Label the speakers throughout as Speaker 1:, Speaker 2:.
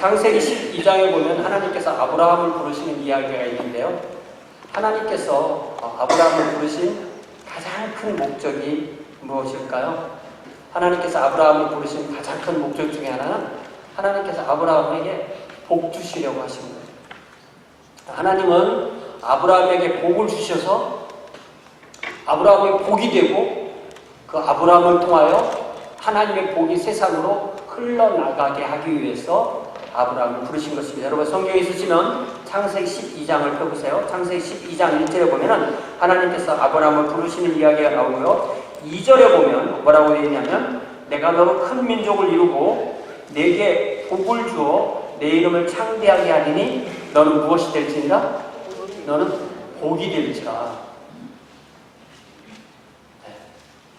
Speaker 1: 창세기 12장에 보면 하나님께서 아브라함을 부르시는 이야기가 있는데요. 하나님께서 아브라함을 부르신 가장 큰 목적이 무엇일까요? 하나님께서 아브라함을 부르신 가장 큰 목적 중에 하나는 하나님께서 아브라함에게 복 주시려고 하신 거예요. 하나님은 아브라함에게 복을 주셔서 아브라함의 복이 되고 그 아브라함을 통하여 하나님의 복이 세상으로 흘러나가게 하기 위해서 아브라함을 부르신 것입니다. 여러분 성경에 있으시면 창세기 12장을 펴보세요. 창세기 12장 1절에 보면은 하나님께서 아브라함을 부르시는 이야기가 나오고요. 2절에 보면 뭐라고 되어 있냐면 내가 너로 큰 민족을 이루고 내게 복을 주어 내 이름을 창대하게 하리니 너는 무엇이 될지니라? 너는 복이 될지라.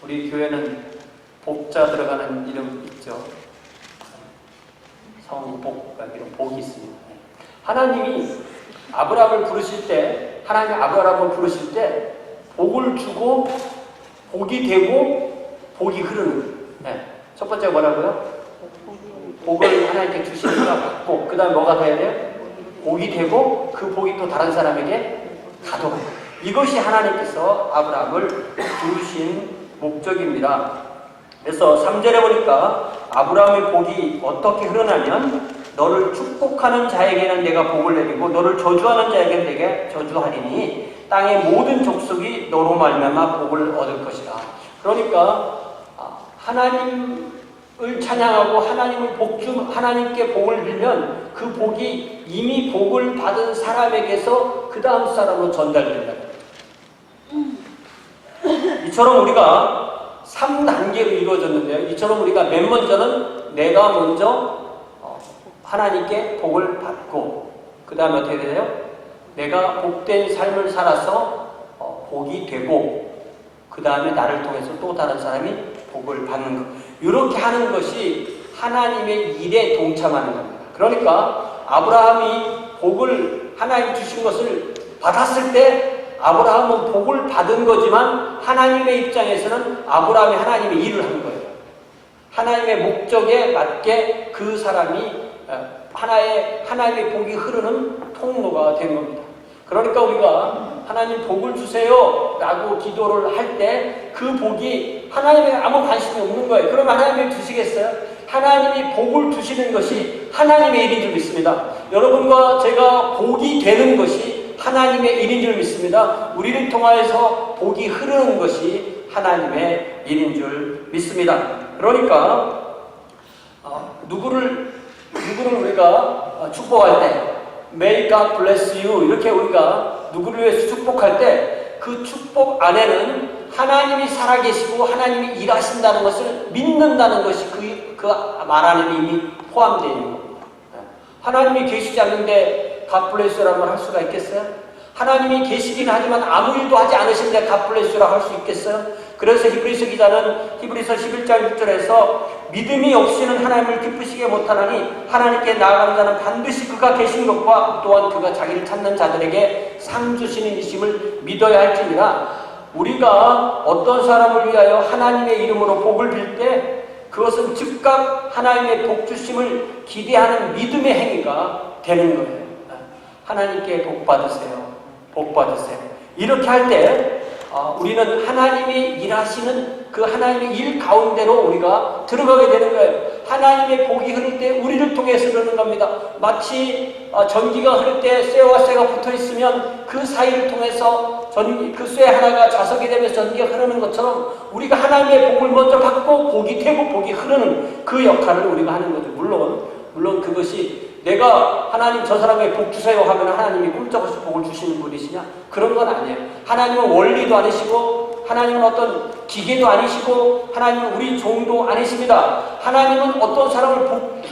Speaker 1: 우리 교회는 복자 들어가는 이름 있죠. 성복, 이런 복이 있습니다. 하나님이 아브라함을 부르실 때, 하나님이 아브라함을 부르실 때 복을 주고 복이 되고 복이 흐르는. 첫 번째가 뭐라고요? 복을 하나님께 주시니까 받고, 그 다음에 뭐가 돼야 돼요? 복이 되고 그 복이 또 다른 사람에게 가도록. 이것이 하나님께서 아브라함을 부르신 목적입니다. 그래서 3절에 보니까 아브라함의 복이 어떻게 흐르냐면 너를 축복하는 자에게는 내가 복을 내리고 너를 저주하는 자에게는 내게 저주하리니 땅의 모든 족속이 너로 말미암아 복을 얻을 것이다. 그러니까 하나님을 찬양하고 하나님께 복을 빌면 그 복이 이미 복을 받은 사람에게서 그 다음 사람으로 전달된다. 이처럼 우리가 3단계로 이루어졌는데요. 이처럼 우리가 맨 먼저는 내가 먼저 하나님께 복을 받고 그 다음에 어떻게 돼요? 내가 복된 삶을 살아서 복이 되고 그 다음에 나를 통해서 또 다른 사람이 복을 받는 것. 이렇게 하는 것이 하나님의 일에 동참하는 겁니다. 그러니까 아브라함이 복을 하나님 주신 것을 받았을 때 아브라함은 복을 받은 거지만 하나님의 입장에서는 아브라함이 하나님의 일을 한 거예요. 하나님의 목적에 맞게 그 사람이 하나님의 복이 흐르는 통로가 된 겁니다. 그러니까 우리가 하나님 복을 주세요 라고 기도를 할 때 그 복이 하나님에 아무 관심이 없는 거예요. 그럼 하나님이 주시겠어요? 하나님이 복을 주시는 것이 하나님의 일인 줄 믿습니다. 여러분과 제가 복이 되는 것이 하나님의 일인 줄 믿습니다. 우리를 통하여서 복이 흐르는 것이 하나님의 일인 줄 믿습니다. 그러니까 누구를 우리가 축복할 때 May God bless you 이렇게 우리가 누구를 위해서 축복할 때 그 축복 안에는 하나님이 살아계시고 하나님이 일하신다는 것을 믿는다는 것이 그 말 안에 이미 포함되어 있는 겁니다. 하나님이 계시지 않는데 God bless you라고 할 수가 있겠어요? 하나님이 계시긴 하지만 아무 일도 하지 않으신데 God bless you라고 할 수 있겠어요? 그래서 히브리서 기자는 히브리서 11장 6절에서 믿음이 없이는 하나님을 기쁘시게 못하나니 하나님께 나아가는 자는 반드시 그가 계신 것과 또한 그가 자기를 찾는 자들에게 상 주시는 이심을 믿어야 할지니라. 우리가 어떤 사람을 위하여 하나님의 이름으로 복을 빌 때 그것은 즉각 하나님의 복 주심을 기대하는 믿음의 행위가 되는 거예요. 하나님께 복 받으세요. 복 받으세요. 이렇게 할 때 우리는 하나님이 일하시는 그 하나님의 일 가운데로 우리가 들어가게 되는 거예요. 하나님의 복이 흐를 때 우리를 통해서 흐르는 겁니다. 마치 전기가 흐를 때 쇠와 쇠가 붙어 있으면 그 사이를 통해서 그 쇠 하나가 자석이 되면서 전기가 흐르는 것처럼 우리가 하나님의 복을 먼저 받고 복이 되고 복이 흐르는 그 역할을 우리가 하는 거죠. 물론 그것이 내가 하나님 저 사람에게 복 주세요 하면 하나님이 꼼짝없이 복을 주시는 분이시냐? 그런 건 아니에요. 하나님은 원리도 아니시고 하나님은 어떤 기계도 아니시고 하나님은 우리 종도 아니십니다. 하나님은 어떤 사람을 복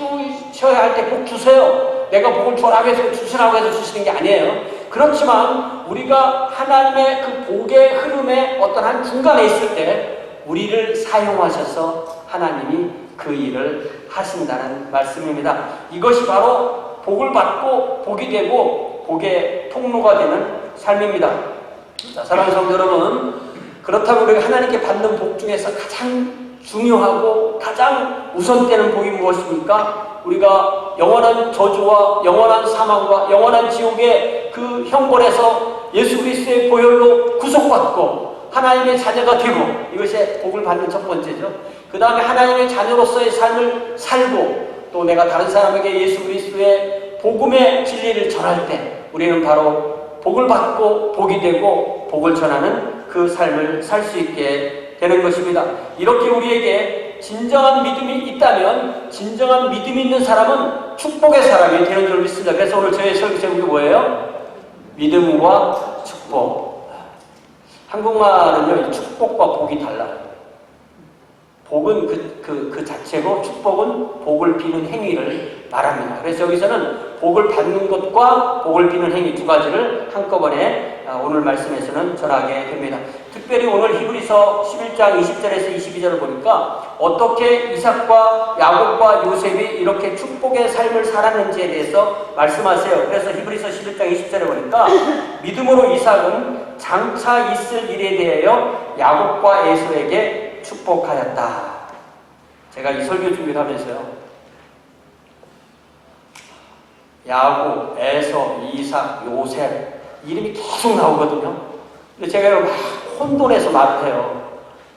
Speaker 1: 주셔야 할 때 복 주세요. 내가 복을 주라고 해서 주시라고 해서 주시는 게 아니에요. 그렇지만 우리가 하나님의 그 복의 흐름에 어떤 한 중간에 있을 때 우리를 사용하셔서 하나님이 그 일을 하신다는 말씀입니다. 이것이 바로 복을 받고 복이 되고 복의 통로가 되는 삶입니다. 자, 사랑하는 성도 여러분, 그렇다면 우리가 하나님께 받는 복 중에서 가장 중요하고 가장 우선되는 복이 무엇입니까? 우리가 영원한 저주와 영원한 사망과 영원한 지옥의 그 형벌에서 예수 그리스도의 보혈로 구속받고 하나님의 자녀가 되고, 이것이 복을 받는 첫 번째죠. 그 다음에 하나님의 자녀로서의 삶을 살고, 또 내가 다른 사람에게 예수 그리스도의 복음의 진리를 전할 때 우리는 바로 복을 받고 복이 되고 복을 전하는 그 삶을 살 수 있게 되는 것입니다. 이렇게 우리에게 진정한 믿음이 있다면, 진정한 믿음이 있는 사람은 축복의 사람이 되는 줄 믿습니다. 그래서 오늘 저의 설교 제목이 뭐예요? 믿음과 축복. 한국말은요, 축복과 복이 달라요. 복은 그 자체고, 축복은 복을 비는 행위를 말합니다. 그래서 여기서는 복을 받는 것과 복을 비는 행위 두 가지를 한꺼번에 오늘 말씀에서는 전하게 됩니다. 특별히 오늘 히브리서 11장 20절에서 22절을 보니까 어떻게 이삭과 야곱과 요셉이 이렇게 축복의 삶을 살았는지에 대해서 말씀하세요. 그래서 히브리서 11장 20절에 보니까 믿음으로 이삭은 장차 있을 일에 대하여 야곱과 에서에게 축복하였다. 제가 이 설교 준비를 하면서요, 야곱, 에서, 이삭, 요셉 이름이 계속 나오거든요. 근데 제가 막 혼돈해서 말을 해요.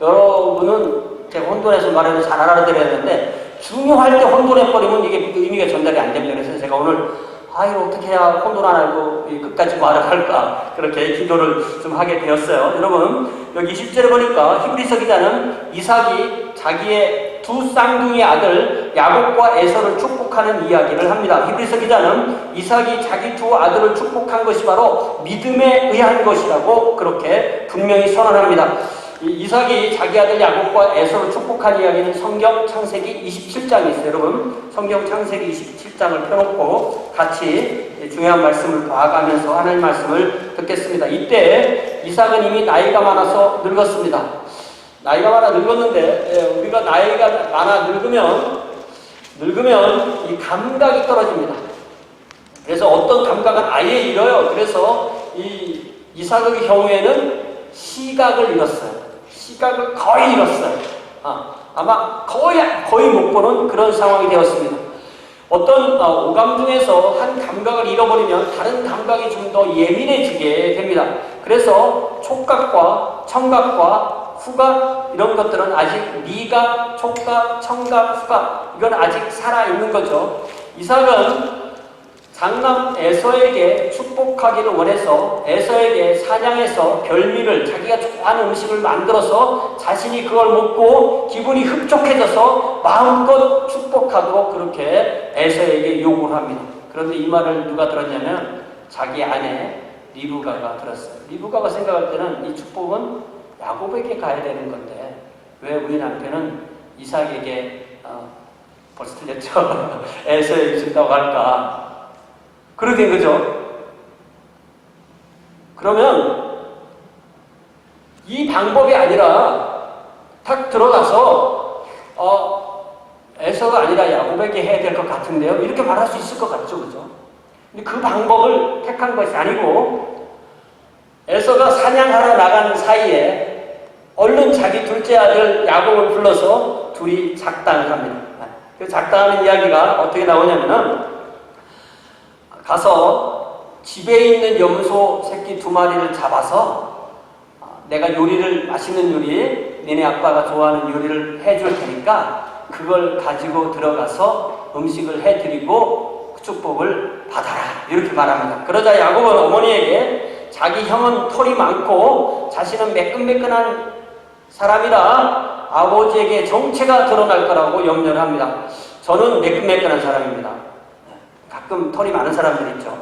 Speaker 1: 여러분은 제가 혼돈해서 말해도 잘 알아들어야 되는데, 중요할 때 혼돈해버리면 이게 의미가 전달이 안 됩니다. 그래서 제가 오늘 이거 어떻게 해야 혼돈 안 하고 끝까지 말을 할까, 그렇게 기도를 좀 하게 되었어요. 여러분, 여기 10절에 보니까 히브리서 기자는 이삭이 자기의 두 쌍둥이 아들 야곱과 에서를 축복하는 이야기를 합니다. 히브리서 기자는 이삭이 자기 두 아들을 축복한 것이 바로 믿음에 의한 것이라고 그렇게 분명히 선언합니다. 이삭이 자기 아들 야곱과 에서를 축복한 이야기는 성경 창세기 27장에 있어요. 여러분, 성경 창세기 27장을 펴놓고 같이 중요한 말씀을 봐가면서 하나님 말씀을 듣겠습니다. 이때 이삭은 이미 나이가 많아서 늙었습니다. 나이가 많아 늙었는데, 우리가 나이가 많아 늙으면 이 감각이 떨어집니다. 그래서 어떤 감각은 아예 잃어요. 그래서 이 이삭의 경우에는 시각을 잃었어요. 시각을 거의 잃었어요. 아마 거의 못 보는 그런 상황이 되었습니다. 어떤 오감 중에서 한 감각을 잃어버리면 다른 감각이 좀 더 예민해지게 됩니다. 그래서 촉각과 청각과 후각, 이런 것들은 아직 미각, 촉각, 청각, 후각, 이건 아직 살아있는 거죠. 이삭은 장남 에서에게 축복하기를 원해서 에서에게 사냥해서 별미를, 자기가 좋아하는 음식을 만들어서 자신이 그걸 먹고 기분이 흡족해져서 마음껏 축복하도록 그렇게 에서에게 요구를 합니다. 그런데 이 말을 누가 들었냐면 자기 아내 리브가가 들었어요. 리브가가 생각할 때는 이 축복은 야곱에게 가야 되는 건데 왜 우리 남편은 이삭에게 벌써 틀렸죠? 에서에게 준다고 할까? 그렇게 된 거죠. 그러면 이 방법이 아니라 탁 들어가서 에서가 아니라 야곱에게 해야 될 것 같은데요, 이렇게 말할 수 있을 것 같죠, 그죠? 근데 그 방법을 택한 것이 아니고 에서가 사냥하러 나가는 사이에 얼른 자기 둘째 아들 야곱을 불러서 둘이 작당을 합니다. 그 작당하는 이야기가 어떻게 나오냐면은, 가서 집에 있는 염소 새끼 2마리를 잡아서 내가 요리를, 맛있는 요리, 니네 아빠가 좋아하는 요리를 해줄 테니까 그걸 가지고 들어가서 음식을 해드리고 축복을 받아라, 이렇게 말합니다. 그러자 야곱은 어머니에게 자기 형은 털이 많고 자신은 매끈매끈한 사람이라 아버지에게 정체가 드러날 거라고 염려를 합니다. 저는 매끈매끈한 사람입니다. 가끔 털이 많은 사람들 있죠.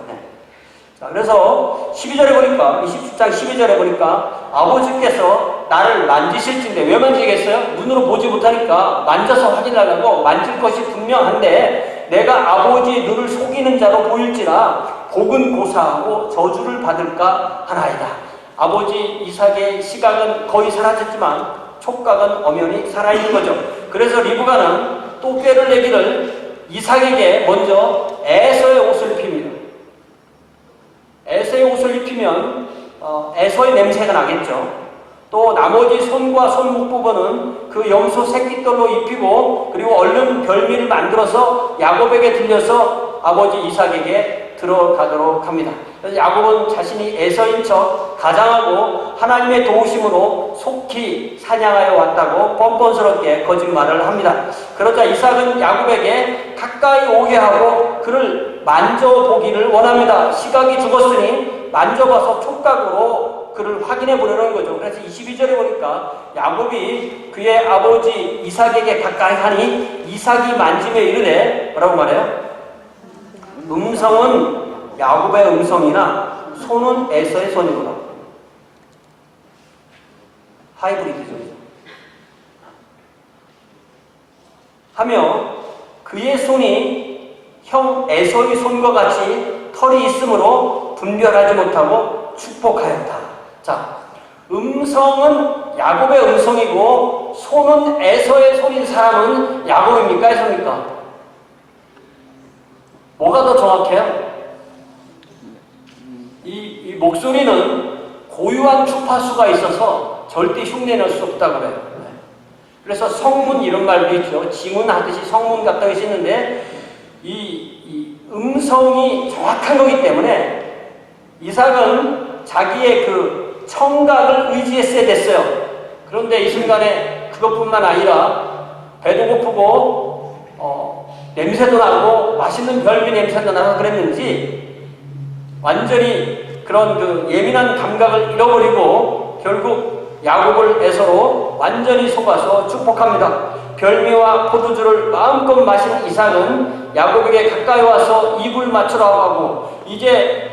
Speaker 1: 자, 그래서 12절에 보니까, 27장 12절에 보니까 아버지께서 나를 만지실진데, 왜 만지겠어요? 눈으로 보지 못하니까 만져서 확인하려고 만질 것이 분명한데 내가 아버지의 눈을 속이는 자로 보일지라 복은 고사하고 저주를 받을까 하나이다. 아버지 이삭의 시각은 거의 사라졌지만 촉각은 엄연히 살아있는 거죠. 그래서 리브가는 또 꾀를 내기를 이삭에게 먼저 에서의 옷을 입힙니다. 에서의 옷을 입히면 에서의 냄새가 나겠죠. 또 나머지 손과 손목 부분은 그 염소 새끼털로 입히고 그리고 얼른 별미를 만들어서 야곱에게 들려서 아버지 이삭에게 들어가도록 합니다. 그래서 야곱은 자신이 에서인 척 가장하고 하나님의 도우심으로 속히 사냥하여 왔다고 뻔뻔스럽게 거짓말을 합니다. 그러자 이삭은 야곱에게 가까이 오게 하고 그를 만져보기를 원합니다. 시각이 죽었으니 만져봐서 촉각으로 그를 확인해 보려는 거죠. 그래서 22절에 보니까 야곱이 그의 아버지 이삭에게 가까이 하니 이삭이 만지며 이르되 뭐라고 말해요? 음성은 야곱의 음성이나 손은 에서의 손이구나. 하이브리드죠. 하며 그의 손이 형 에서의 손과 같이 털이 있으므로 분별하지 못하고 축복하였다. 자, 음성은 야곱의 음성이고 손은 에서의 손인 사람은 야곱입니까? 에서입니까? 뭐가 더 정확해요? 이 목소리는 고유한 주파수가 있어서 절대 흉내낼 수 없다고 그래요. 그래서 성문 이런 말도 있죠. 지문하듯이 성문 같다고 있는데 이 음성이 정확한 거기 때문에 이삭은 자기의 그 청각을 의지했어야 됐어요. 그런데 이 순간에 그것뿐만 아니라 배도 고프고 냄새도 나고 맛있는 별미 냄새도 나서 그랬는지 완전히 그런 그 예민한 감각을 잃어버리고 결국 야곱을 에서로 완전히 속아서 축복합니다. 별미와 포도주를 마음껏 마신 이삭은 야곱에게 가까이 와서 입을 맞추라고 하고 이제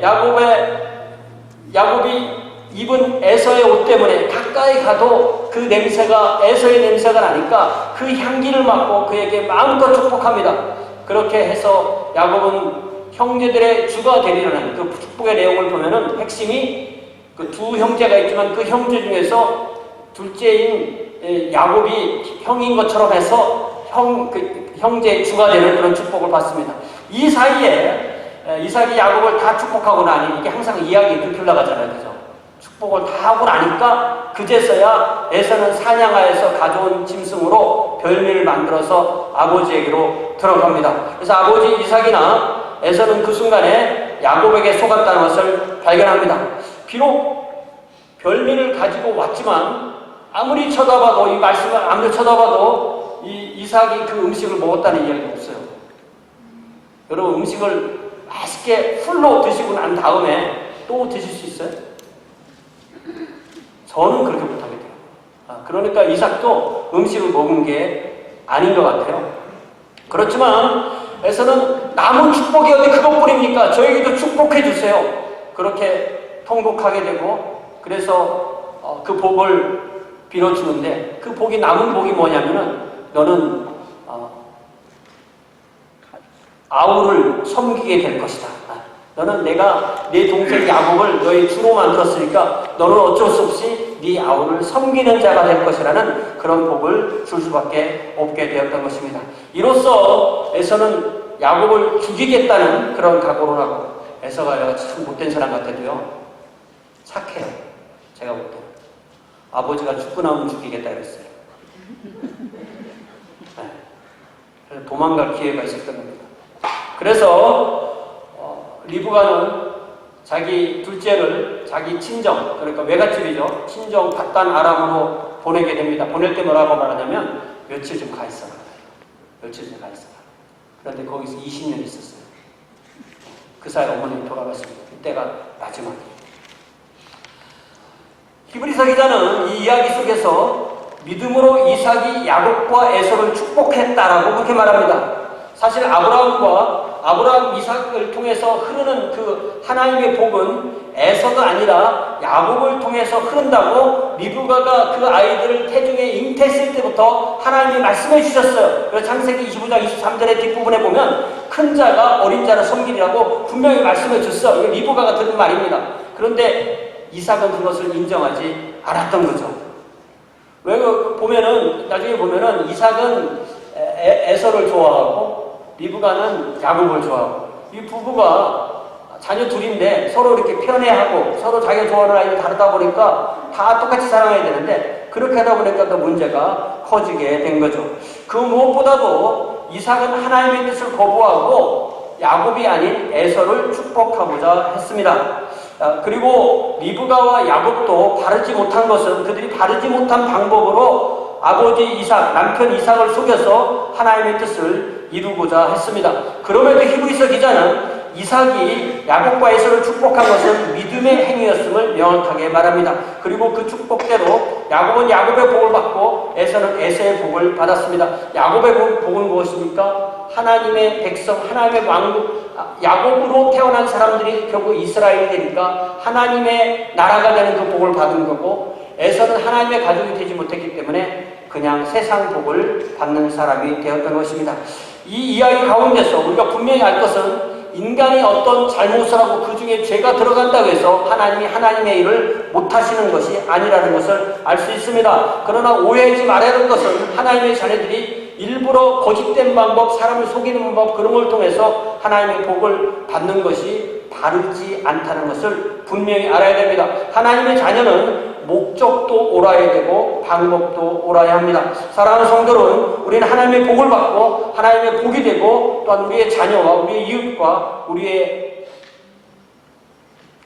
Speaker 1: 야곱이 입은 에서의 옷 때문에 가까이 가도 그 냄새가 에서의 냄새가 나니까 그 향기를 맡고 그에게 마음껏 축복합니다. 그렇게 해서 야곱은 형제들의 주가 되리라는 그 축복의 내용을 보면은 핵심이 그 두 형제가 있지만 그 형제 중에서 둘째인 야곱이 형인 것처럼 해서 형제의 주가 되는 그런 축복을 받습니다. 이 사이에 이삭이 야곱을 다 축복하고 나니 이게 항상 이야기 그렇게 흘러가잖아요. 그죠? 축복을 다 하고 나니까 그제서야 에서는 사냥하여서 가져온 짐승으로 별미를 만들어서 아버지에게로 들어갑니다. 그래서 아버지 이삭이나 에서는 그 순간에 야곱에게 속았다는 것을 발견합니다. 비록 별미를 가지고 왔지만 아무리 쳐다봐도 이 말씀을 아무리 쳐다봐도 이삭이 그 음식을 먹었다는 이야기가 없어요. 여러분 음식을 맛있게 풀로 드시고 난 다음에 또 드실 수 있어요? 저는 그렇게 못하겠대요. 그러니까 이삭도 음식을 먹은 게 아닌 것 같아요. 그렇지만 에서는 남은 축복이 어디 그것뿐입니까? 저에게도 축복해 주세요. 그렇게 통곡하게 되고 그래서 그 복을 빌어주는데 그 복이 남은 복이 뭐냐면은 너는 아우를 섬기게 될 것이다. 너는 내가 내 동생 야곱을 너의 주로 만들었으니까 너는 어쩔 수 없이 네 아우를 섬기는 자가 될 것이라는 그런 복을 줄 수밖에 없게 되었던 것입니다. 이로써 에서는 야곱을 죽이겠다는 그런 각오를 하고 에서가 참 못된 사람 같아도요 착해요. 제가 볼 때 아버지가 죽고 나면 죽이겠다 그랬어요. 그래서 도망갈 기회가 있었던 겁니다. 그래서 리브가는 자기 둘째를 자기 친정, 그러니까 외갓집이죠. 친정 밧단 아람으로 보내게 됩니다. 보낼 때 뭐라고 말하냐면 며칠 좀 가 있어라. 며칠 좀 가 있어라. 그런데 거기서 20년 있었어요. 그 사이 어머님이 돌아갔습니다. 그때가 마지막이에요. 히브리서 기자는 이 이야기 속에서 믿음으로 이삭이 야곱과 에서를 축복했다라고 그렇게 말합니다. 사실 아브라함 이삭을 통해서 흐르는 그 하나님의 복은 에서가 아니라 야곱을 통해서 흐른다고 리브가가 그 아이들을 태중에 잉태했을 때부터 하나님이 말씀해 주셨어요. 그래서 창세기 25장 23절의 뒷부분에 보면 큰 자가 어린 자를 섬기리라고 분명히 말씀해 줬어요. 이게 리브가가 들은 말입니다. 그런데 이삭은 그것을 인정하지 않았던 거죠. 왜 보면은 나중에 보면은 이삭은 에서를 좋아하고 리브가는 야곱을 좋아하고 이 부부가 자녀 둘인데 서로 이렇게 편애하고 서로 자기가 좋아하는 아이를 다르다 보니까 다 똑같이 사랑해야 되는데 그렇게 하다 보니까 또 문제가 커지게 된 거죠. 그 무엇보다도 이삭은 하나님의 뜻을 거부하고 야곱이 아닌 에서를 축복하고자 했습니다. 그리고 리브가와 야곱도 바르지 못한 것은 그들이 바르지 못한 방법으로 아버지 이삭, 남편 이삭을 속여서 하나님의 뜻을 이루고자 했습니다. 그럼에도 히브리서 기자는 이삭이 야곱과 에서를 축복한 것은 믿음의 행위였음을 명확하게 말합니다. 그리고 그 축복대로 야곱은 야곱의 복을 받고 에서는 에서의 복을 받았습니다. 야곱의 복은 무엇입니까? 하나님의 백성, 하나님의 왕국, 야곱으로 태어난 사람들이 결국 이스라엘이 되니까 하나님의 나라가 되는 그 복을 받은 거고, 에서는 하나님의 가족이 되지 못했기 때문에 그냥 세상 복을 받는 사람이 되었던 것입니다. 이 이야기 가운데서 우리가 분명히 알 것은 인간이 어떤 잘못을 하고 그 중에 죄가 들어간다고 해서 하나님이 하나님의 일을 못하시는 것이 아니라는 것을 알 수 있습니다. 그러나 오해하지 말아야 할 것은 하나님의 자녀들이 일부러 거짓된 방법, 사람을 속이는 방법, 그런 걸 통해서 하나님의 복을 받는 것이 바르지 않다는 것을 분명히 알아야 됩니다. 하나님의 자녀는 목적도 옳아야 되고 방법도 옳아야 합니다. 사랑하는 성도는 우리는 하나님의 복을 받고 하나님의 복이 되고 또한 우리의 자녀와 우리의 이웃과 우리의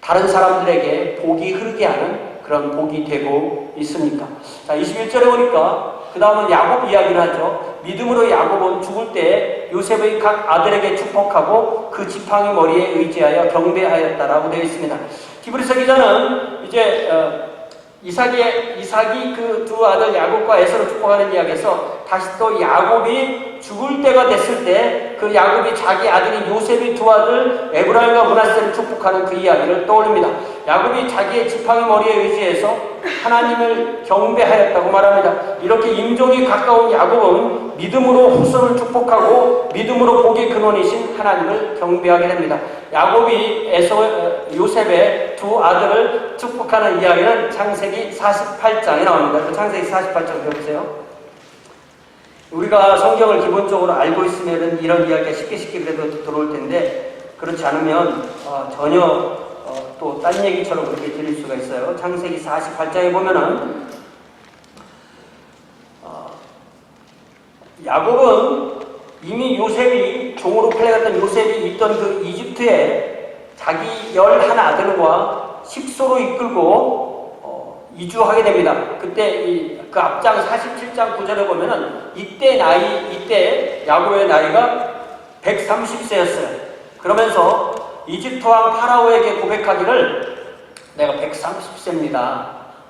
Speaker 1: 다른 사람들에게 복이 흐르게 하는 그런 복이 되고 있습니까? 자, 21절에 보니까 그 다음은 야곱 이야기를 하죠. 믿음으로 야곱은 죽을 때 요셉의 각 아들에게 축복하고 그 지팡이 머리에 의지하여 경배하였다라고 되어 있습니다. 히브리서 기자는 이제 이삭이 그 두 아들 야곱과 에서를 축복하는 이야기에서 다시 또 야곱이 죽을 때가 됐을 때 그 야곱이 자기 아들인 요셉의 두 아들 에브라임과 므낫세를 축복하는 그 이야기를 떠올립니다. 야곱이 자기의 지팡이 머리에 의지해서 하나님을 경배하였다고 말합니다. 이렇게 임종이 가까운 야곱은 믿음으로 후손을 축복하고 믿음으로 복의 근원이신 하나님을 경배하게 됩니다. 야곱이 요셉의 두 아들을 축복하는 이야기는 창세기 48장에 나옵니다. 창세기 48장 배워보세요. 우리가 성경을 기본적으로 알고 있으면 이런 이야기가 쉽게 그래도 들어올 텐데 그렇지 않으면 전혀 또 딴 얘기처럼 그렇게 들릴 수가 있어요. 창세기 48장에 보면은 야곱은 이미 요셉이 종으로 팔려갔던 요셉이 있던 그 이집트에 자기 11아들과 식소로 이끌고 이주하게 됩니다. 그때 그 앞장 47장 9절에 보면은 이때 야곱의 나이가 130세였어요. 그러면서 이집트 왕 파라오에게 고백하기를 내가 130세입니다.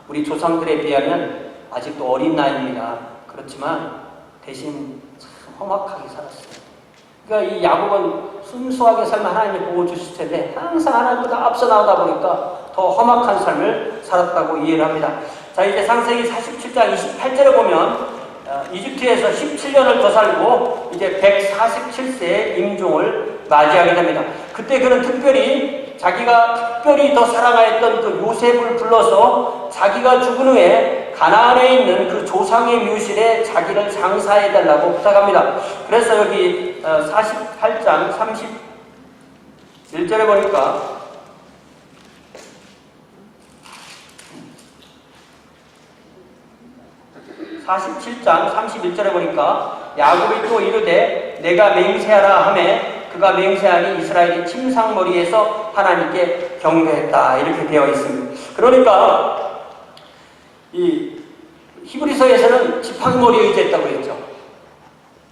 Speaker 1: 우리 조상들에 비하면 아직도 어린 나이입니다. 그렇지만 대신 참 험악하게 살았어요. 그러니까 이 야곱은 순수하게 살면 하나님의 복을 주실 텐데 항상 하나님보다 앞서 나오다 보니까 더 험악한 삶을 살았다고 이해를 합니다. 자, 이제 창세기 47장 28절에 보면 이집트에서 17년을 더 살고 이제 147세의 임종을 맞이하게 됩니다. 그때 그는 자기가 특별히 더 사랑하였던 그 요셉을 불러서 자기가 죽은 후에 가나안에 있는 그 조상의 묘실에 자기를 장사해달라고 부탁합니다. 그래서 여기 48장 31절에 보니까 47장 31절에 보니까 야곱이 또 이르되 내가 맹세하라 하매 그가 맹세하니 이스라엘이 침상머리에서 하나님께 경배했다 이렇게 되어 있습니다. 그러니까 이 히브리서에서는 지팡이머리에 의지했다고 했죠.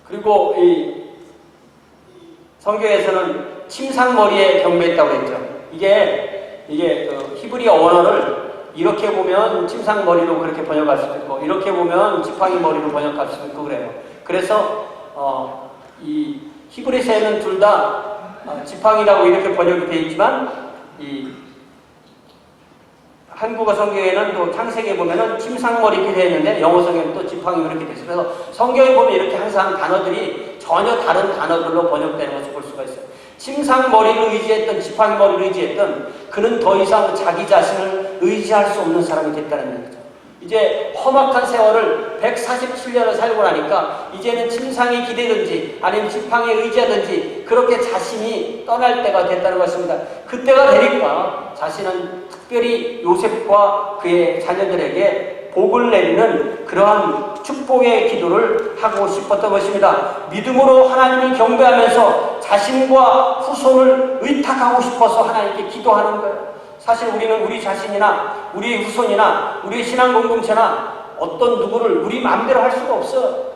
Speaker 1: 그리고 이 성경에서는 침상머리에 경배했다고 했죠. 이게 그 히브리어 원어를 이렇게 보면 침상머리로 그렇게 번역할 수도 있고 이렇게 보면 지팡이머리로 번역할 수도 있고 그래요. 그래서 이 히브리서에는 둘 다 지팡이라고 이렇게 번역이 되어 있지만 이 한국어 성경에는 또 창세기에 보면은 침상머리 이렇게 되어 있는데 영어 성경에는 또 지팡이 이렇게 되어 있어요. 그래서 성경에 보면 이렇게 항상 단어들이 전혀 다른 단어들로 번역되는 것을 볼 수가 있어요. 침상머리를 의지했던 지팡이머리를 의지했던 그는 더 이상 자기 자신을 의지할 수 없는 사람이 됐다는 얘기죠. 이제 험악한 세월을 147년을 살고 나니까 이제는 침상에 기대든지 아니면 지팡이에 의지하든지 그렇게 자신이 떠날 때가 됐다는 것입니다. 그때가 되니까 자신은 특별히 요셉과 그의 자녀들에게 복을 내리는 그러한 축복의 기도를 하고 싶었던 것입니다. 믿음으로 하나님을 경배하면서 자신과 후손을 의탁하고 싶어서 하나님께 기도하는 거예요. 사실 우리는 우리 자신이나 우리의 후손이나 우리의 신앙 공동체나 어떤 누구를 우리 마음대로 할 수가 없어요.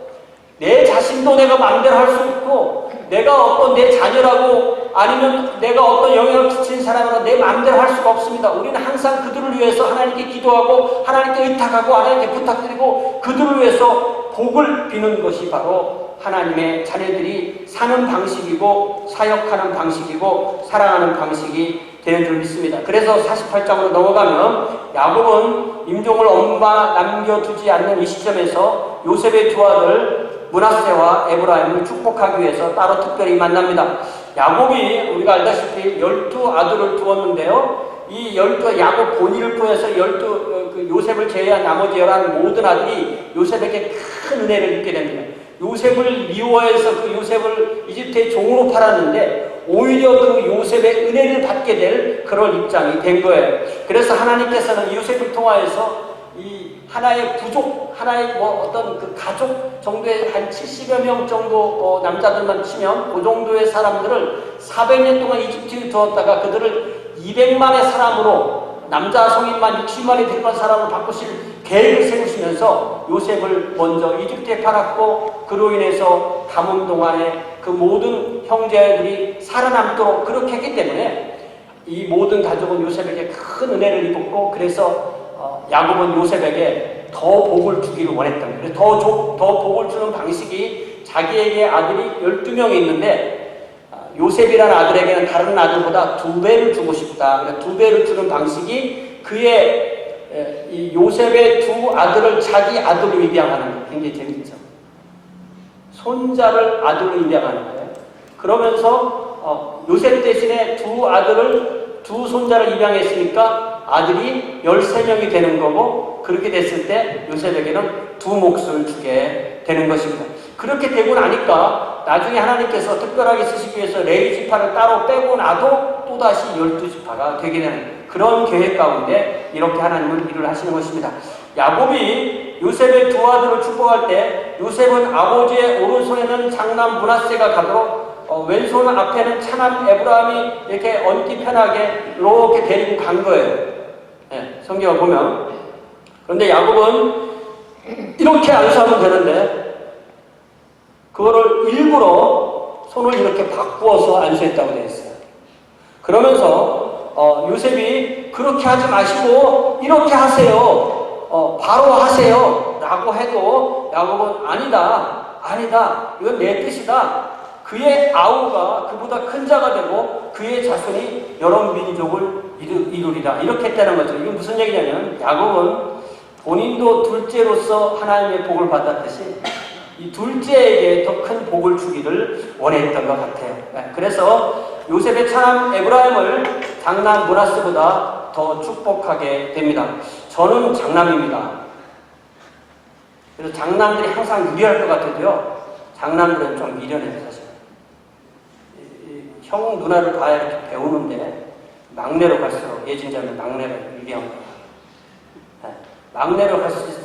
Speaker 1: 내 자신도 내가 마음대로 할 수 있고 내가 어떤 내 자녀라고 아니면 내가 어떤 영향을 끼친 사람이라 내 마음대로 할 수가 없습니다. 우리는 항상 그들을 위해서 하나님께 기도하고 하나님께 의탁하고 하나님께 부탁드리고 그들을 위해서 복을 비는 것이 바로 하나님의 자녀들이 사는 방식이고 사역하는 방식이고 사랑하는 방식이 되는 줄 믿습니다. 그래서 48장으로 넘어가면 야곱은 임종을 엄마 남겨두지 않는 이 시점에서 요셉의 두 아들 므낫세와 에브라임을 축복하기 위해서 따로 특별히 만납니다. 야곱이 우리가 알다시피 12아들을 두었는데요. 이 12 야곱 본인을 포함해서 12 요셉을 제외한 나머지 11 모든 아들이 요셉에게 큰 은혜를 입게 됩니다. 요셉을 미워해서 그 요셉을 이집트의 종으로 팔았는데 오히려 그 요셉의 은혜를 받게 될 그런 입장이 된 거예요. 그래서 하나님께서는 요셉을 통하여서 이 하나의 부족, 하나의 어떤 그 가족 정도의 한 70여 명 정도 남자들만 치면 그 정도의 사람들을 400년 동안 이집트에 두었다가 그들을 200만의 사람으로 남자 성인만 60만이 될 사람을 바꾸실 계획을 세우시면서 요셉을 먼저 이집트에 팔았고 그로 인해서 가뭄 동안에 그 모든 형제들이 살아남도록 그렇게 했기 때문에 이 모든 가족은 요셉에게 큰 은혜를 입었고 그래서 야곱은 요셉에게 더 복을 주기를 원했던 거예요. 더 복을 주는 방식이 자기에게 아들이 12명이 있는데 요셉이라는 아들에게는 다른 아들보다 2배를 주고 싶다. 그래서 2배를 주는 방식이 그의 이 요셉의 두 아들을 자기 아들로 입양하는 거예요. 굉장히 재밌죠. 손자를 아들로 입양하는 거예요. 그러면서 요셉 대신에 두 손자를 입양했으니까 아들이 13명이 되는 거고 그렇게 됐을 때 요셉에게는 2 몫을 주게 되는 것입니다. 그렇게 되고 나니까 나중에 하나님께서 특별하게 쓰시기 위해서 레위 지파를 따로 빼고 나도 또다시 12지파가 되게 되는 그런 계획 가운데 이렇게 하나님은 일을 하시는 것입니다. 야곱이 요셉의 두 아들을 축복할 때 요셉은 아버지의 오른손에는 장남 므낫세가 가도록 왼손 앞에는 차남 에브라임이 이렇게 얹기 편하게 이렇게 데리고 간 거예요. 네, 성경을 보면. 그런데 야곱은 이렇게 안수하면 되는데 그거를 일부러 손을 이렇게 바꾸어서 안수했다고 되어 있어요. 그러면서 요셉이 그렇게 하지 마시고 이렇게 하세요. 바로 하세요. 라고 해도 야곱은 아니다. 이건 내 뜻이다. 그의 아우가 그보다 큰 자가 되고 그의 자손이 여러 민족을 이루리라. 이렇게 했다는 거죠. 이게 무슨 얘기냐면 야곱은 본인도 둘째로서 하나님의 복을 받았듯이 이 둘째에게 더 큰 복을 주기를 원했던 것 같아요. 그래서 요셉의 차남 에브라임을 장남 므낫세보다 더 축복하게 됩니다. 저는 장남입니다. 그래서 장남들이 항상 유리할 것 같아도요. 장남들은 좀 미련해요, 사실. 형 누나를 다 이렇게 배우는데 막내로 갈수록 예진자는 막내를 유리한 거예요. 막내로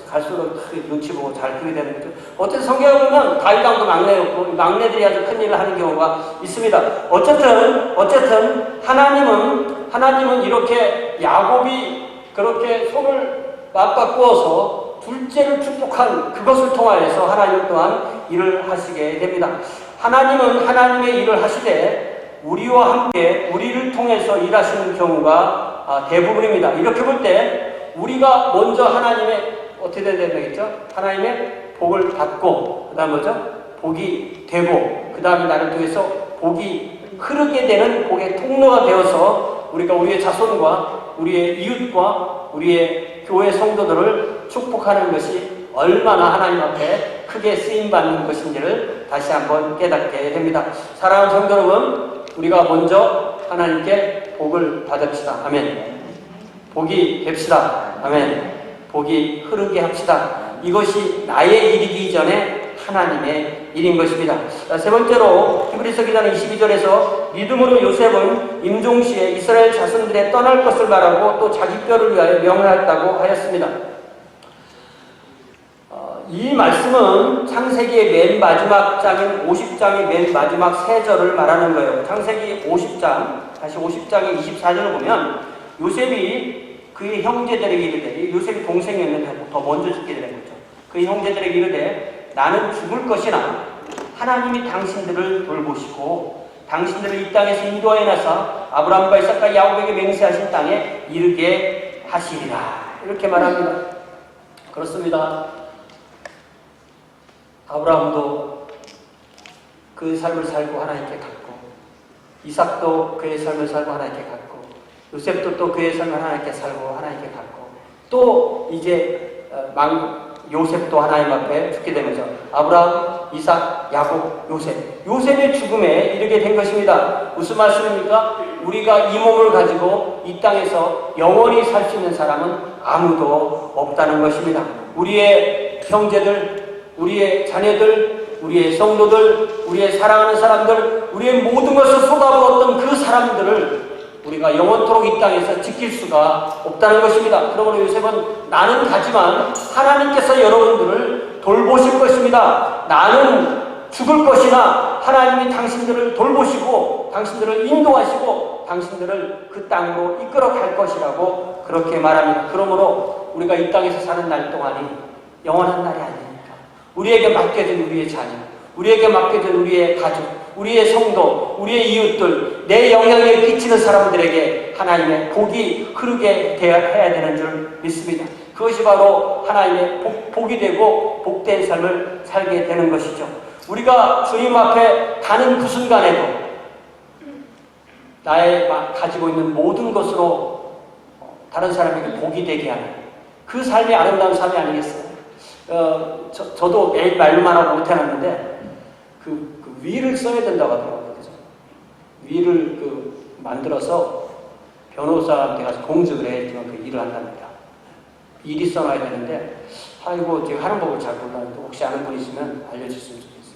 Speaker 1: 갈수록 눈치 보고 잘 크게 되는 거죠. 어쨌든 성경을 보면 다윗왕도 막내였고 막내들이 아주 큰 일을 하는 경우가 있습니다. 어쨌든 하나님은 이렇게 야곱이 그렇게 손을 맞바꾸어서 둘째를 축복한 그것을 통하여서 하나님 또한 일을 하시게 됩니다. 하나님은 하나님의 일을 하시되 우리와 함께 우리를 통해서 일하시는 경우가 대부분입니다. 이렇게 볼 때 우리가 먼저 하나님의 어떻게 되겠죠? 하나님의 복을 받고 그 다음 뭐죠? 복이 되고 그 다음에 나를 통해서 복이 흐르게 되는 복의 통로가 되어서 우리가 우리의 자손과 우리의 이웃과 우리의 교회 성도들을 축복하는 것이 얼마나 하나님 앞에 크게 쓰임받는 것인지를 다시 한번 깨닫게 됩니다. 사랑하는 성도 여러분, 우리가 먼저 하나님께 복을 받읍시다. 아멘. 복이 됩시다. 아멘. 복이 흐르게 합시다. 이것이 나의 일이기 전에 하나님의 일인 것입니다. 세 번째로 히브리서 기자는 22절에서 믿음으로 요셉은 임종시에 이스라엘 자손들의 떠날 것을 말하고 또 자기 뼈를 위하여 명하였다고 하였습니다. 이 말씀은 창세기의 맨 마지막 장인 50장의 맨 마지막 3절을 말하는 거예요. 창세기 50장, 다시 50장의 24절을 보면 요셉이 그의 형제들에게 이르되, 요셉이 동생이었는데 더 먼저 죽게 된 거죠. 그의 형제들에게 이르되 나는 죽을 것이나 하나님이 당신들을 돌보시고 당신들을 이 땅에서 인도하여 나사 아브라함과 이삭과 야곱에게 맹세하신 땅에 이르게 하시리라. 이렇게 말합니다. 그렇습니다. 아브라함도 그 삶을 살고 하나님께 갔고, 이삭도 그의 삶을 살고 하나님께 갔고, 요셉도 또 그의 삶을 하나님께 살고 하나님께 갔고, 또 이제 요셉도 하나님 앞에 죽게 되면서 아브라함, 이삭, 야곱, 요셉의 죽음에 이르게 된 것입니다. 무슨 말씀입니까? 우리가 이 몸을 가지고 이 땅에서 영원히 살 수 있는 사람은 아무도 없다는 것입니다. 우리의 형제들, 우리의 자녀들, 우리의 성도들, 우리의 사랑하는 사람들, 우리의 모든 것을 쏟아부었던 그 사람들을 우리가 영원토록 이 땅에서 지킬 수가 없다는 것입니다. 그러므로 요셉은 나는 가지만 하나님께서 여러분들을 돌보실 것입니다. 나는 죽을 것이나 하나님이 당신들을 돌보시고 당신들을 인도하시고 당신들을 그 땅으로 이끌어 갈 것이라고 그렇게 말합니다. 그러므로 우리가 이 땅에서 사는 날 동안이 영원한 날이 아닙니까? 우리에게 맡겨진 우리의 자녀, 우리에게 맡겨진 우리의 가족, 우리의 성도, 우리의 이웃들, 내 영향력을 끼치는 사람들에게 하나님의 복이 흐르게 해야 되는 줄 믿습니다. 그것이 바로 하나님의 복이 되고 복된 삶을 살게 되는 것이죠. 우리가 주님 앞에 가는 그 순간에도 나의 가지고 있는 모든 것으로 다른 사람에게 복이 되게 하는 그 삶이 아름다운 삶이 아니겠어요? 저도 매일 말로만 하고 못해놨는데 그 위를 써야 된다고 하더라고요. 그래서 위를 만들어서 변호사한테 가서 공증을 해야지만 그 일을 한답니다. 일이 써놔야 되는데, 아이고, 제가 하는 법을 잘 몰랐는데, 혹시 아는 분 있으면 알려주셨으면 좋겠어요.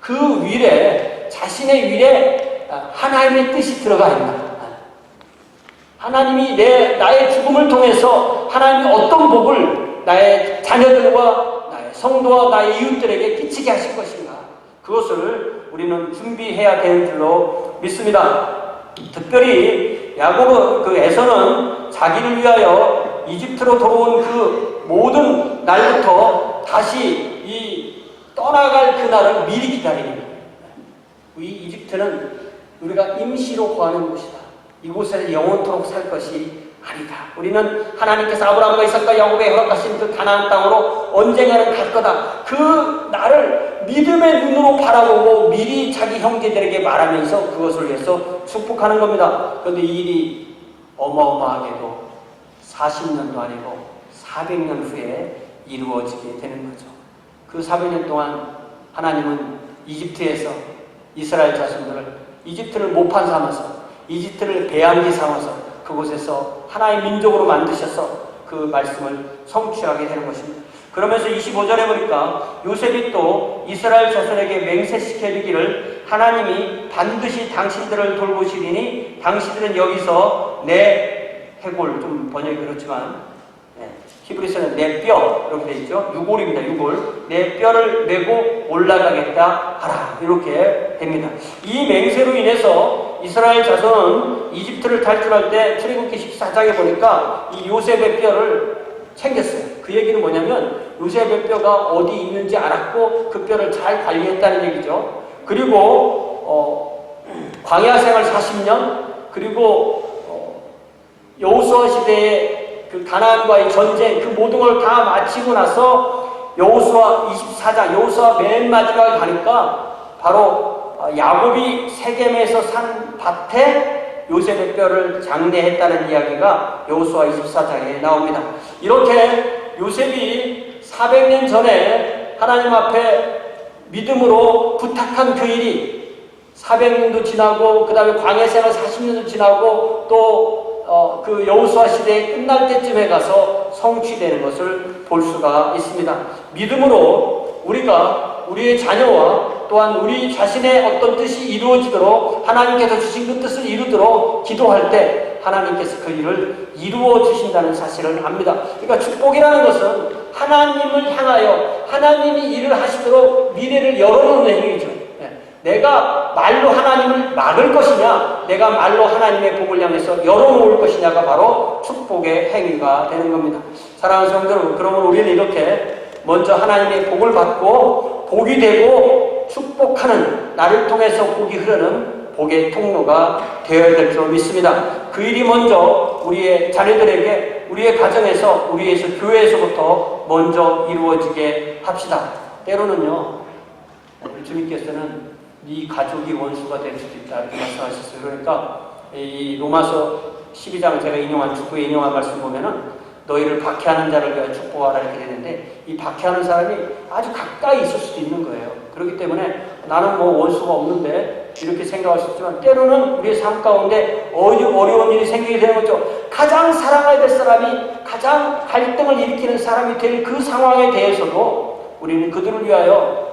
Speaker 1: 그 윌에, 자신의 윌에 하나님의 뜻이 들어가 있나. 하나님이 나의 죽음을 통해서 하나님이 어떤 복을 나의 자녀들과 나의 성도와 나의 이웃들에게 끼치게 하실 것인가. 그것을 우리는 준비해야 되는 줄로 믿습니다. 특별히 야곱은 에서는 자기를 위하여 이집트로 돌아온 그 모든 날부터 다시 떠나갈 그날을 미리 기다립니다. 이 이집트는 우리가 임시로 거하는 곳이다. 이곳에서 영원토록 살 것이 아니다. 우리는 하나님께서 아브라함과 이삭과 야곱에 허락하신 그 가나안 땅으로 언젠가는 갈 거다. 그 날을 믿음의 눈으로 바라보고 미리 자기 형제들에게 말하면서 그것을 위해서 축복하는 겁니다. 그런데 이 일이 어마어마하게도 40년도 아니고 400년 후에 이루어지게 되는 거죠. 그 400년 동안 하나님은 이집트에서 이스라엘 자손들을 이집트를 모판 삼아서 이집트를 배양지 삼아서 그곳에서 하나의 민족으로 만드셔서 그 말씀을 성취하게 되는 것입니다. 그러면서 25절에 보니까 요셉이 또 이스라엘 자손에게 맹세시켜 주기를 하나님이 반드시 당신들을 돌보시리니 당신들은 여기서 내 해골, 좀 번역이 그렇지만 히브리서는 내 뼈 이렇게 되어 있죠. 유골입니다. 유골. 내 뼈를 메고 올라가겠다 하라. 이렇게 됩니다. 이 맹세로 인해서 이스라엘 자손은 이집트를 탈출할 때 출애굽기 14장에 보니까 이 요셉의 뼈를 챙겼어요. 그 얘기는 뭐냐면 요셉의 뼈가 어디 있는지 알았고 그 뼈를 잘 관리했다는 얘기죠. 그리고 광야 생활 40년 그리고 여호수아 시대에 그 가나안과의 전쟁 그 모든 걸 다 마치고 나서 여호수아 24장 여호수아 맨 마지막에 가니까 바로 야곱이 세겜에서 산 밭에 요셉의 뼈를 장례했다는 이야기가 여호수아 24장에 나옵니다. 이렇게 요셉이 400년 전에 하나님 앞에 믿음으로 부탁한 그 일이 400년도 지나고 그 다음에 광야 생활 40년도 지나고 또 그 여호수아 시대에 끝날 때쯤에 가서 성취되는 것을 볼 수가 있습니다. 믿음으로 우리가 우리의 자녀와 또한 우리 자신의 어떤 뜻이 이루어지도록 하나님께서 주신 그 뜻을 이루도록 기도할 때 하나님께서 그 일을 이루어 주신다는 사실을 압니다. 그러니까 축복이라는 것은 하나님을 향하여 하나님이 일을 하시도록 미래를 열어놓는 행위죠. 내가 말로 하나님을 막을 것이냐, 내가 말로 하나님의 복을 향해서 열어놓을 것이냐가 바로 축복의 행위가 되는 겁니다. 사랑하는 성도 여러분, 그러면 우리는 이렇게 먼저 하나님의 복을 받고 복이 되고 축복하는, 나를 통해서 복이 흐르는 복의 통로가 되어야 될 줄 믿습니다. 그 일이 먼저 우리의 자녀들에게, 우리의 가정에서, 우리의 교회에서부터 먼저 이루어지게 합시다. 때로는요, 우리 주님께서는 네 가족이 원수가 될 수도 있다 이렇게 말씀하셨어요. 그러니까 이 로마서 12장 제가 인용한 축구에 인용한 말씀 보면은 너희를 박해하는 자를 위하여 축복하라 이렇게 되는데, 이 박해하는 사람이 아주 가까이 있을 수도 있는 거예요. 그렇기 때문에 나는 뭐 원수가 없는데 이렇게 생각할 수 있지만, 때로는 우리의 삶 가운데 어려운 일이 생기게 되는 거죠. 가장 사랑해야 될 사람이, 가장 갈등을 일으키는 사람이 될 그 상황에 대해서도 우리는 그들을 위하여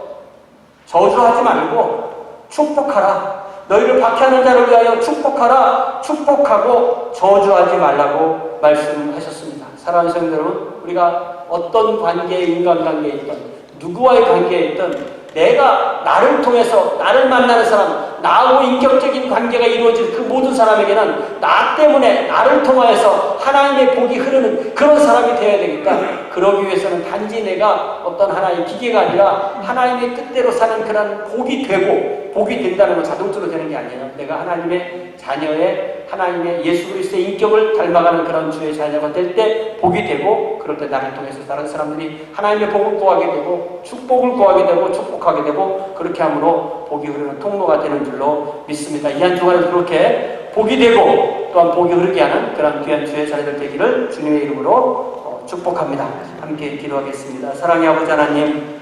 Speaker 1: 저주하지 말고 축복하라. 너희를 박해하는 자를 위하여 축복하라. 축복하고 저주하지 말라고 말씀하셨습니다. 사랑하는 성도 여러분, 우리가 어떤 관계에, 인간관계에 있든 누구와의 관계에 있든 내가 나를 통해서 나를 만나는 사람, 나하고 인격적인 관계가 이루어진 그 모든 사람에게는 나 때문에 나를 통하여서 하나님의 복이 흐르는 그런 사람이 되어야 되니까, 그러기 위해서는 단지 내가 어떤 하나의 기계가 아니라 하나님의 뜻대로 사는 그런 복이 되고, 복이 된다는 건 자동적으로 되는 게 아니에요. 내가 하나님의 자녀의, 하나님의 예수 그리스도의 인격을 닮아가는 그런 주의 자녀가 될 때 복이 되고, 그럴 때 나를 통해서 다른 사람들이 하나님의 복을 구하게 되고 축복을 구하게 되고 축복하게 되고, 그렇게 함으로 복이 흐르는 통로가 되는 줄로 믿습니다. 이 한 주간에도 그렇게 복이 되고 또한 복이 흐르게 하는 그런 귀한 주의 자녀들 되기를 주님의 이름으로 축복합니다. 함께 기도하겠습니다. 사랑의 아버지 하나님,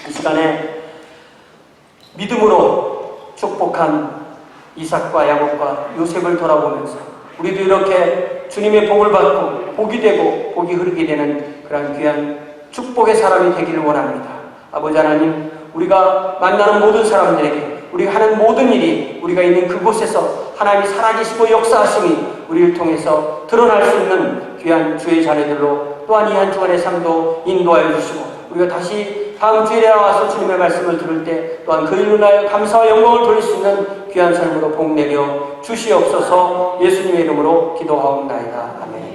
Speaker 1: 이 시간에 믿음으로 축복한 이삭과 야곱과 요셉을 돌아보면서 우리도 이렇게 주님의 복을 받고 복이 되고 복이 흐르게 되는 그런 귀한 축복의 사람이 되기를 원합니다. 아버지 하나님, 우리가 만나는 모든 사람들에게, 우리가 하는 모든 일이, 우리가 있는 그곳에서 하나님이 살아계시고 역사하심이 우리를 통해서 드러날 수 있는 귀한 주의 자녀들로 또한 이 한 주간의 삶도 인도하여 주시고, 우리가 다시 다음 주일에 나와서 주님의 말씀을 들을 때 또한 그 일로 인하여 감사와 영광을 돌릴 수 있는 귀한 삶으로 복 내려 주시옵소서. 예수님의 이름으로 기도하옵나이다. 아멘.